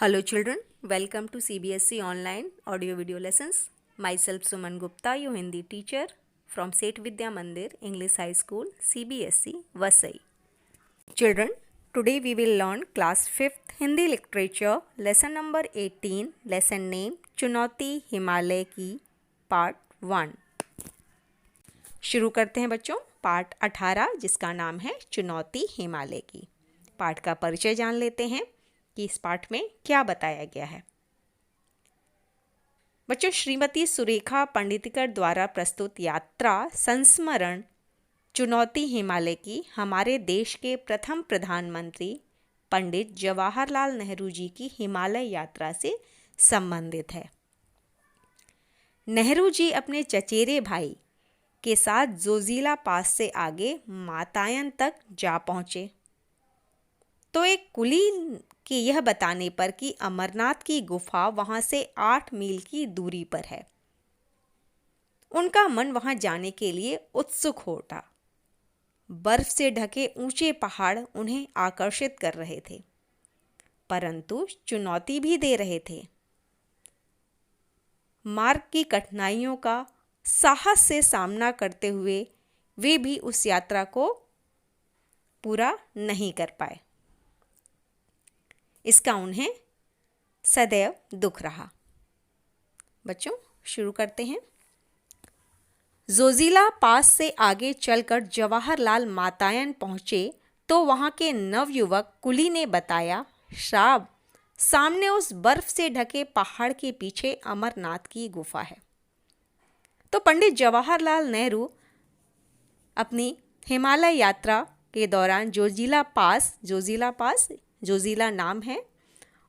Hello children, welcome to CBSE online audio video lessons. Myself Suman Gupta, your Hindi teacher from Set Vidya Mandir English High School, CBSE, Vasai. Children, today we will learn class 5th Hindi literature lesson number 18, lesson name चुनौती हिमालय की part 1. शुरू करते हैं बच्चों part 18 जिसका नाम है चुनौती हिमालय की. पाठ का परिचय जान लेते हैं कि इस पाठ में क्या बताया गया है. बच्चों, श्रीमती सुरेखा पंडितकर द्वारा प्रस्तुत यात्रा संस्मरण चुनौती हिमालय की हमारे देश के प्रथम प्रधानमंत्री पंडित जवाहरलाल नेहरू जी की हिमालय यात्रा से संबंधित है. नेहरू जी अपने चचेरे भाई के साथ जोजिला पास से आगे मातायन तक जा पहुंचे तो एक कुली के यह बताने पर कि अमरनाथ की गुफा वहां से 8 मील की दूरी पर है, उनका मन वहां जाने के लिए उत्सुक हो उठा. बर्फ से ढके ऊंचे पहाड़ उन्हें आकर्षित कर रहे थे, परंतु चुनौती भी दे रहे थे. मार्ग की कठिनाइयों का साहस से सामना करते हुए वे भी उस यात्रा को पूरा नहीं कर पाए. इसका उन्हें सदैव दुख रहा. बच्चों, शुरू करते हैं. जोजिला पास से आगे चलकर जवाहरलाल मातायन पहुंचे तो वहां के नवयुवक कुली ने बताया, साहब, सामने उस बर्फ से ढके पहाड़ के पीछे अमरनाथ की गुफा है. तो पंडित जवाहरलाल नेहरू अपनी हिमालय यात्रा के दौरान जोजिला नाम है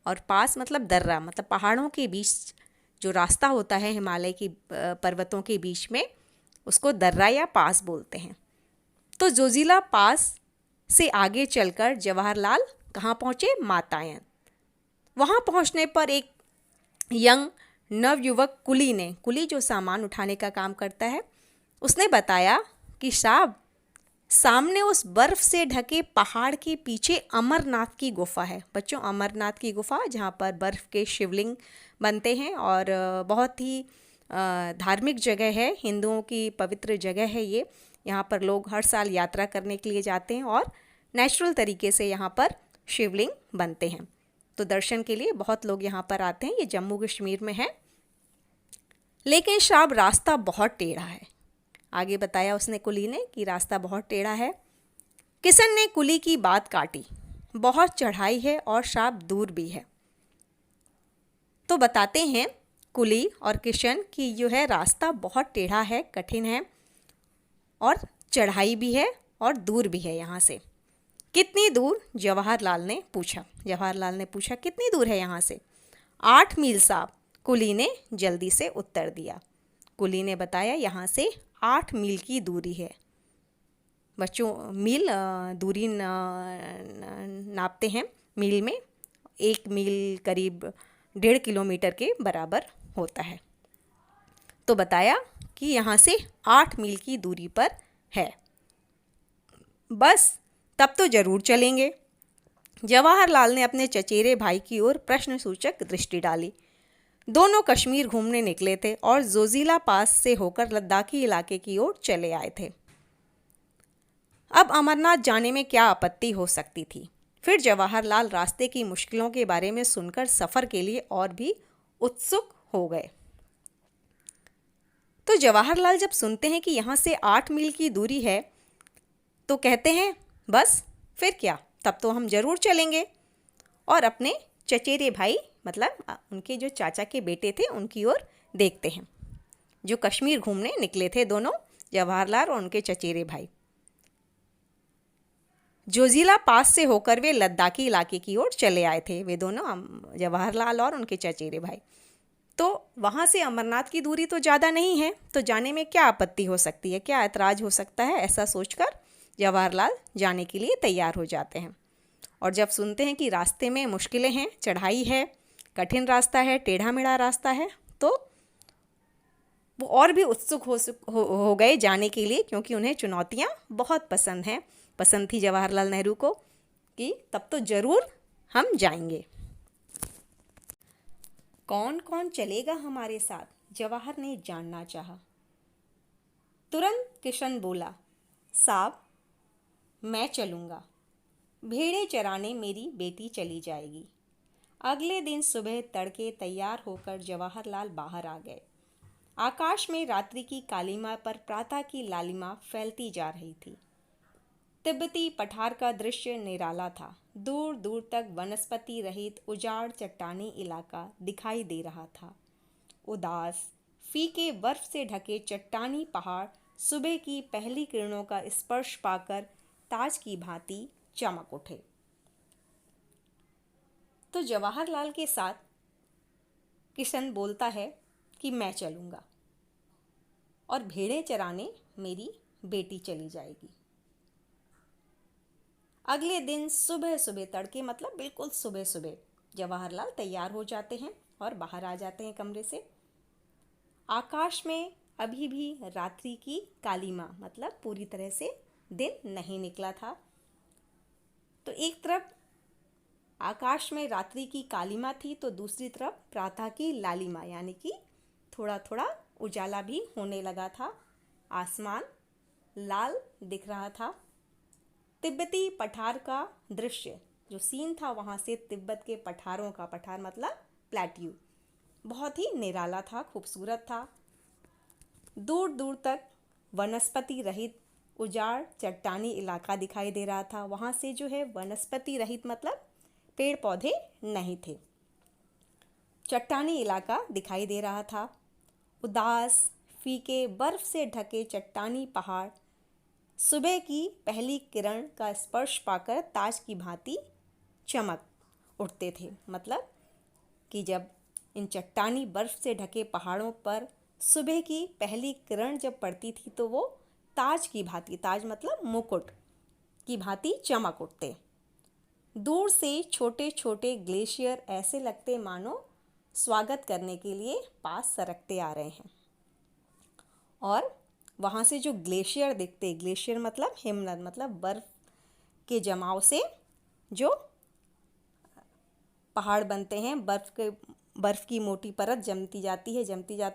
और पास मतलब दर्रा, मतलब पहाड़ों के बीच जो रास्ता होता है हिमालय की पर्वतों के बीच में, उसको दर्रा या पास बोलते हैं. तो जोजिला पास से आगे चलकर जवाहरलाल कहाँ पहुँचे? मातायन. वहाँ पहुँचने पर एक यंग नवयुवक कुली जो सामान उठाने का काम करता है, उसने बताया कि साहब, सामने उस बर्फ से ढके पहाड़ के पीछे अमरनाथ की गुफा है. बच्चों, अमरनाथ की गुफा जहाँ पर बर्फ के शिवलिंग बनते हैं और बहुत ही धार्मिक जगह है, हिंदुओं की पवित्र जगह है ये. यहाँ पर लोग हर साल यात्रा करने के लिए जाते हैं और नेचुरल तरीके से यहाँ पर शिवलिंग बनते हैं. तो दर्शन के लिए बहुत लोग यहाँ पर आते हैं. ये जम्मू कश्मीर में है. लेकिन साहब, रास्ता बहुत टेढ़ा है. आगे बताया उसने कुली ने कि रास्ता बहुत टेढ़ा है. किशन ने कुली की बात काटी, बहुत चढ़ाई है और साहब दूर भी है. तो बताते हैं कुली और किशन कि जो है रास्ता बहुत टेढ़ा है, कठिन है और चढ़ाई भी है और दूर भी है यहाँ से. कितनी दूर? जवाहरलाल ने पूछा कितनी दूर है यहाँ से? 8 मील साहब, कुली ने जल्दी से उत्तर दिया. कुली ने बताया, यहाँ से 8 मील की दूरी है. बच्चों, मील दूरी नापते हैं मील में. 1 मील करीब 1.5 किलोमीटर के बराबर होता है. तो बताया कि यहाँ से 8 मील की दूरी पर है. बस, तब तो ज़रूर चलेंगे. जवाहरलाल ने अपने चचेरे भाई की ओर प्रश्नसूचक दृष्टि डाली. दोनों कश्मीर घूमने निकले थे और जोजिला पास से होकर लद्दाखी इलाके की ओर चले आए थे. अब अमरनाथ जाने में क्या आपत्ति हो सकती थी? फिर जवाहरलाल रास्ते की मुश्किलों के बारे में सुनकर सफ़र के लिए और भी उत्सुक हो गए. तो जवाहरलाल जब सुनते हैं कि यहाँ से 8 मील की दूरी है तो कहते हैं, बस फिर क्या, तब तो हम ज़रूर चलेंगे. और अपने चचेरे भाई, मतलब उनके जो चाचा के बेटे थे, उनकी ओर देखते हैं, जो कश्मीर घूमने निकले थे. दोनों, जवाहरलाल और उनके चचेरे भाई, जोजिला पास से होकर वे लद्दाखी इलाके की ओर चले आए थे. वे दोनों, जवाहरलाल और उनके चचेरे भाई. तो वहाँ से अमरनाथ की दूरी तो ज़्यादा नहीं है, तो जाने में क्या आपत्ति हो सकती है, क्या ऐतराज़ हो सकता है? ऐसा सोचकर जवाहरलाल जाने के लिए तैयार हो जाते हैं. और जब सुनते हैं कि रास्ते में मुश्किलें हैं, चढ़ाई है, कठिन रास्ता है, टेढ़ा मेढ़ा रास्ता है, तो वो और भी उत्सुक हो गए जाने के लिए, क्योंकि उन्हें चुनौतियाँ बहुत पसंद थी जवाहरलाल नेहरू को कि तब तो ज़रूर हम जाएंगे. कौन कौन चलेगा हमारे साथ? जवाहर ने जानना चाहा। तुरंत किशन बोला, साहब मैं चलूँगा। भेड़ें चराने मेरी बेटी चली जाएगी। अगले दिन सुबह तड़के तैयार होकर जवाहरलाल बाहर आ गए। आकाश में रात्रि की कालीमा पर प्रातः की लालिमा फैलती जा रही थी। तिब्बती पठार का दृश्य निराला था। दूर दूर तक वनस्पति रहित उजाड़ चट्टानी इलाका दिखाई दे रहा था। उदास फीके बर्फ से ढके चट्टानी पहाड़ सुबह की पहली किरणों का स्पर्श पाकर ताज की भांति चमक उठे। तो जवाहरलाल के साथ किशन बोलता है कि मैं चलूँगा और भेड़ें चराने मेरी बेटी चली जाएगी। अगले दिन सुबह सुबह तड़के मतलब बिल्कुल सुबह सुबह जवाहरलाल तैयार हो जाते हैं और बाहर आ जाते हैं कमरे से। आकाश में अभी भी रात्रि की कालीमा मतलब पूरी तरह से दिन नहीं निकला था। तो एक तरफ आकाश में रात्रि की कालीमा थी तो दूसरी तरफ प्रातः की लालिमा यानी कि थोड़ा थोड़ा उजाला भी होने लगा था। आसमान लाल दिख रहा था। तिब्बती पठार का दृश्य जो सीन था वहाँ से तिब्बत के पठारों का, पठार मतलब प्लेट्यू, बहुत ही निराला था, खूबसूरत था। दूर दूर तक वनस्पति रहित उजाड़ चट्टानी इलाका दिखाई दे रहा था। वहाँ से जो है वनस्पति रहित मतलब पेड़ पौधे नहीं थे, चट्टानी इलाका दिखाई दे रहा था। उदास फीके बर्फ से ढके चट्टानी पहाड़ सुबह की पहली किरण का स्पर्श पाकर ताज की भांति चमक उठते थे। मतलब कि जब इन चट्टानी बर्फ से ढके पहाड़ों पर सुबह की पहली किरण जब पड़ती थी तो वो ताज की भांति, ताज मतलब मुकुट की भांति चमक उठते। दूर से छोटे छोटे ग्लेशियर ऐसे लगते मानो स्वागत करने के लिए पास सरकते आ रहे हैं। और वहाँ से जो ग्लेशियर दिखते, ग्लेशियर मतलब हिमनद मतलब बर्फ़ के जमाव से जो पहाड़ बनते हैं, बर्फ़ की मोटी परत जमती जाती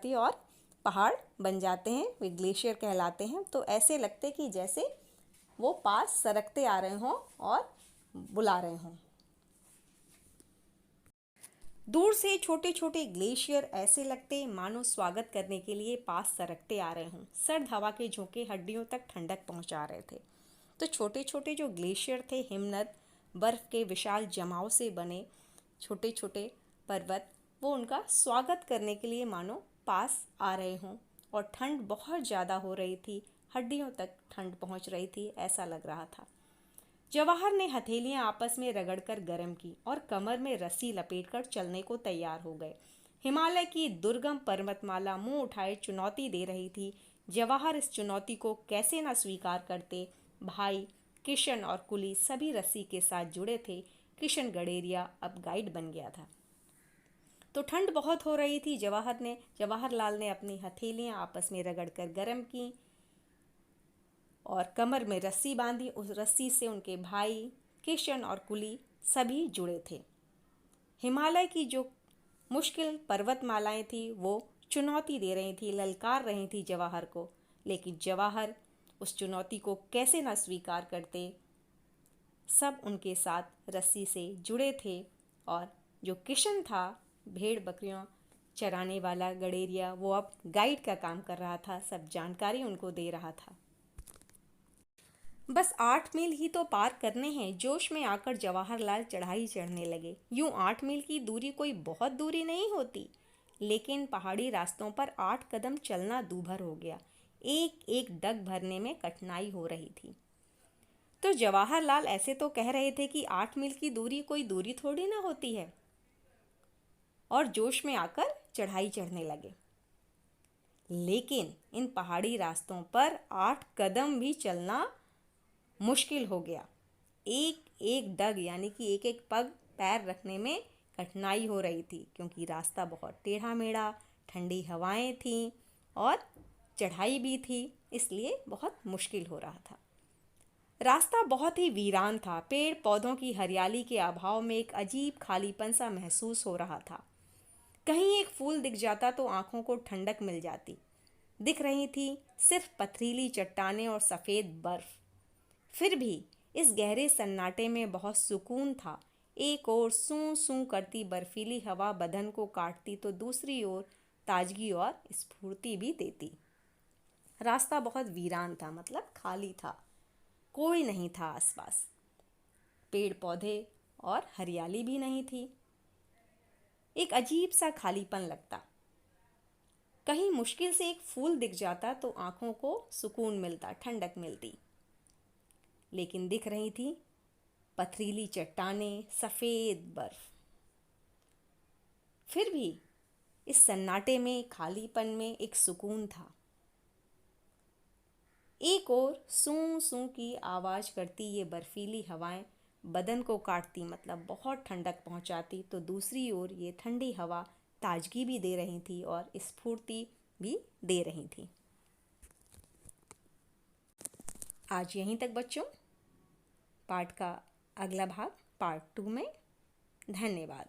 है और पहाड़ बन जाते हैं, वे ग्लेशियर कहलाते हैं। तो ऐसे लगते कि जैसे वो पास सरकते आ रहे हों और बुला रहे हों। दूर से छोटे छोटे ग्लेशियर ऐसे लगते मानो स्वागत करने के लिए पास सरकते आ रहे हों। सर्द हवा के झोंके हड्डियों तक ठंडक पहुंचा रहे थे। तो छोटे छोटे जो ग्लेशियर थे, हिमनद, बर्फ़ के विशाल जमाव से बने छोटे छोटे पर्वत, वो उनका स्वागत करने के लिए मानो पास आ रहे हों। और ठंड बहुत ज़्यादा हो रही थी, हड्डियों तक ठंड पहुंच रही थी, ऐसा लग रहा था। जवाहर ने हथेलियां आपस में रगड़कर गर्म की और कमर में रस्सी लपेटकर चलने को तैयार हो गए। हिमालय की दुर्गम पर्वतमाला मुंह उठाए चुनौती दे रही थी। जवाहर इस चुनौती को कैसे न स्वीकार करते। भाई किशन और कुली सभी रस्सी के साथ जुड़े थे। किशन गडेरिया अब गाइड बन गया था। तो ठंड बहुत हो रही थी। जवाहरलाल ने अपनी हथेलियां आपस में रगड़कर गर्म की और कमर में रस्सी बांधी। उस रस्सी से उनके भाई किशन और कुली सभी जुड़े थे। हिमालय की जो मुश्किल पर्वतमालाएं थी वो चुनौती दे रही थी, ललकार रही थी जवाहर को। लेकिन जवाहर उस चुनौती को कैसे ना स्वीकार करते। सब उनके साथ रस्सी से जुड़े थे और जो किशन था, भेड़ बकरियों चराने वाला गडेरिया, वो अब गाइड का काम कर रहा था, सब जानकारी उनको दे रहा था। बस 8 मील ही तो पार करने हैं। जोश में आकर जवाहरलाल चढ़ाई चढ़ने लगे। यूं 8 मील की दूरी कोई बहुत दूरी नहीं होती, लेकिन पहाड़ी रास्तों पर 8 कदम चलना दूभर हो गया। एक एक डग भरने में कठिनाई हो रही थी। तो जवाहरलाल ऐसे तो कह रहे थे कि 8 मील की दूरी कोई दूरी थोड़ी ना होती है, और जोश में आकर चढ़ाई चढ़ने लगे। लेकिन इन पहाड़ी रास्तों पर 8 कदम भी चलना मुश्किल हो गया। एक एक डग यानी कि एक एक पग पैर रखने में कठिनाई हो रही थी, क्योंकि रास्ता बहुत टेढ़ा मेढ़ा, ठंडी हवाएं थीं और चढ़ाई भी थी, इसलिए बहुत मुश्किल हो रहा था। रास्ता बहुत ही वीरान था। पेड़ पौधों की हरियाली के अभाव में एक अजीब खालीपन सा महसूस हो रहा था। कहीं एक फूल दिख जाता तो आंखों को ठंडक मिल जाती। दिख रही थी सिर्फ पथरीली चट्टानें और सफ़ेद बर्फ। फिर भी इस गहरे सन्नाटे में बहुत सुकून था। एक ओर सूं सूं करती बर्फीली हवा बदन को काटती तो दूसरी ओर ताजगी और स्फूर्ति भी देती। रास्ता बहुत वीरान था, मतलब खाली था। कोई नहीं था आसपास। पेड़ पौधे और हरियाली भी नहीं थी। एक अजीब सा खालीपन लगता। कहीं मुश्किल से एक फूल दिख जाता तो आंखों को सुकून मिलता, ठंडक मिलती। लेकिन दिख रही थी पथरीली चट्टानें, सफ़ेद बर्फ। फिर भी इस सन्नाटे में, खालीपन में एक सुकून था। एक ओर सूं सूं की आवाज़ करती ये बर्फीली हवाएं बदन को काटती, मतलब बहुत ठंडक पहुंचाती, तो दूसरी ओर ये ठंडी हवा ताजगी भी दे रही थी और स्फूर्ति भी दे रही थी। आज यहीं तक बच्चों। पाठ का अगला भाग पार्ट 2 में। धन्यवाद।